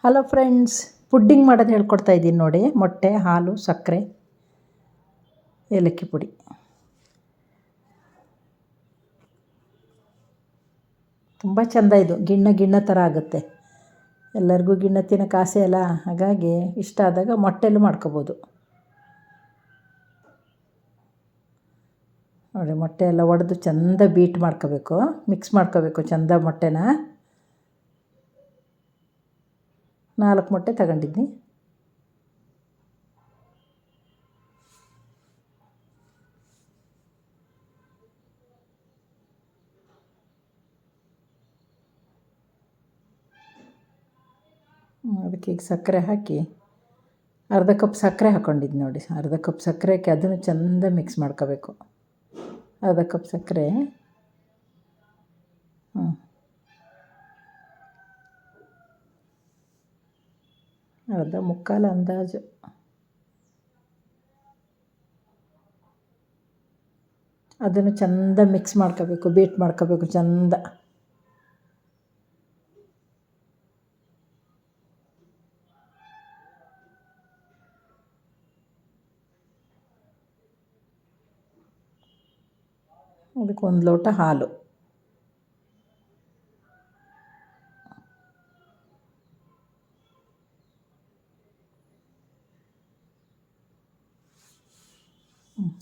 Hello friends, pudding ಮಾಡೋದು ಹೇಳ್ಕೊಡ್ತಾ ಇದ್ದೀನಿ ನೋಡಿ. ಮೊಟ್ಟೆ, ಹಾಲು, ಸಕ್ಕರೆ, ಏಲಕ್ಕಿ ಪುಡಿ. ತುಂಬ ಚೆಂದ ಇದು. ಗಿಣ್ಣ ಥರ ಆಗುತ್ತೆ. ಎಲ್ಲರಿಗೂ ಗಿಣ್ಣ ತಿನ್ನೋಕೆ ಆಸೆ ಅಲ್ಲ, ಹಾಗಾಗಿ ಇಷ್ಟ ಆದಾಗ ಮೊಟ್ಟೆಲ್ಲೂ ಮಾಡ್ಕೋಬೋದು ನೋಡಿ. ಮೊಟ್ಟೆ ಎಲ್ಲ ಒಡೆದು ಚೆಂದ ಬೀಟ್ ಮಾಡ್ಕೋಬೇಕು, ಮಿಕ್ಸ್ ಮಾಡ್ಕೋಬೇಕು ಚೆಂದ. ಮೊಟ್ಟೆನ 4 ಮೊಟ್ಟೆ ತಗೊಂಡಿದ್ನಿ. ಅದಕ್ಕೆ ಈಗ ಸಕ್ಕರೆ ಹಾಕಿ, ಅರ್ಧ ಕಪ್ ಸಕ್ಕರೆ ಹಾಕ್ಕೊಂಡಿದ್ದು ನೋಡಿ. ಅರ್ಧ ಕಪ್ ಸಕ್ಕರೆ ಹಾಕಿ ಅದನ್ನು ಚೆಂದ ಮಿಕ್ಸ್ ಮಾಡ್ಕೋಬೇಕು. ಅರ್ಧ ಕಪ್ ಸಕ್ಕರೆ, ಅರ್ಧ ಮುಕ್ಕಾಲು ಅಂದಾಜು ಅದನ್ನು ಚೆಂದ ಮಿಕ್ಸ್ ಮಾಡ್ಕೋಬೇಕು, ಬೀಟ್ ಮಾಡ್ಕೋಬೇಕು ಚೆಂದ. ಅದಕ್ಕೆ 1 ಲೋಟ ಹಾಲು,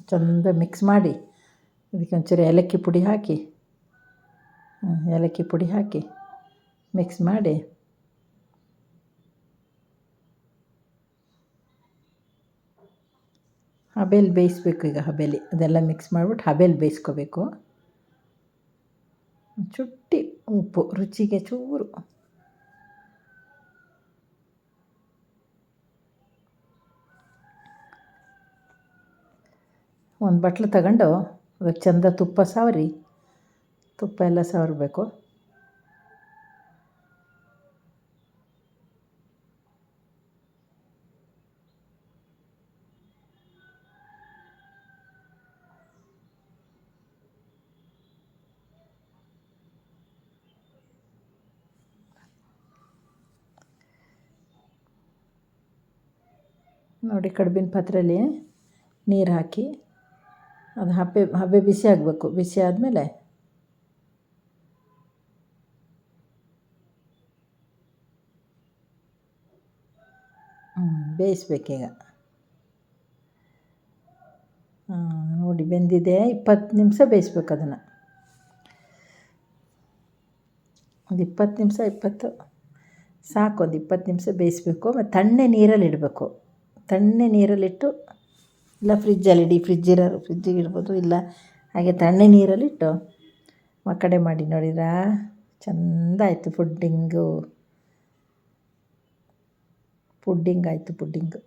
ಚೆಂದ ಮಿಕ್ಸ್ ಮಾಡಿ ಅದಕ್ಕೆ ಒಂಚೂರು ಏಲಕ್ಕಿ ಪುಡಿ ಹಾಕಿ, ಮಿಕ್ಸ್ ಮಾಡಿ ಹಬೆಯಲ್ಲಿ ಬೇಯಿಸ್ಬೇಕು. ಈಗ ಹಬೆಯಲ್ಲಿ ಅದೆಲ್ಲ ಮಿಕ್ಸ್ ಮಾಡಿಬಿಟ್ಟು ಹಬೆಯಲ್ಲಿ ಬೇಯಿಸ್ಕೋಬೇಕು. ಚುಟ್ಟಿ ಉಪ್ಪು, ರುಚಿಗೆ ಚೂರು. ಒಂದು ಬಟ್ಲು ತಗೊಂಡು ಅದಕ್ಕೆ ಚೆಂದ ತುಪ್ಪ ಎಲ್ಲ ಸವರಬೇಕು. ನೋಡಿ, ಕಡುಬಿನ ಪಾತ್ರೆಯಲ್ಲಿ ನೀರು ಹಾಕಿ ಅದು ಹಬೆ ಬಿಸಿ ಆಗಬೇಕು. ಬಿಸಿ ಆದಮೇಲೆ ಬೇಯಿಸ್ಬೇಕೀಗ. ನೋಡಿ ಬೆಂದಿದೆ. 20 ನಿಮಿಷ ಬೇಯಿಸ್ಬೇಕು ಅದನ್ನು. ಒಂದು 20 ನಿಮಿಷ ಸಾಕು. ಒಂದು 20 ನಿಮಿಷ ಬೇಯಿಸ್ಬೇಕು. ಮತ್ತು ತಣ್ಣೆ ನೀರಲ್ಲಿ ಇಡಬೇಕು. ತಣ್ಣೆ ನೀರಲ್ಲಿಟ್ಟು, ಇಲ್ಲ ಫ್ರಿಜ್ಜಲ್ಲಿ ಫ್ರಿಜ್ಜಿಗೆ ಇಡ್ಬೋದು, ಇಲ್ಲ ಹಾಗೆ ತಣ್ಣೆ ನೀರಲ್ಲಿಟ್ಟು ಮಕ್ಕಡೆ ಮಾಡಿ ನೋಡಿದ್ರಾ, ಚೆಂದ ಆಯಿತು. ಪುಡ್ಡಿಂಗ್ ಆಯಿತು.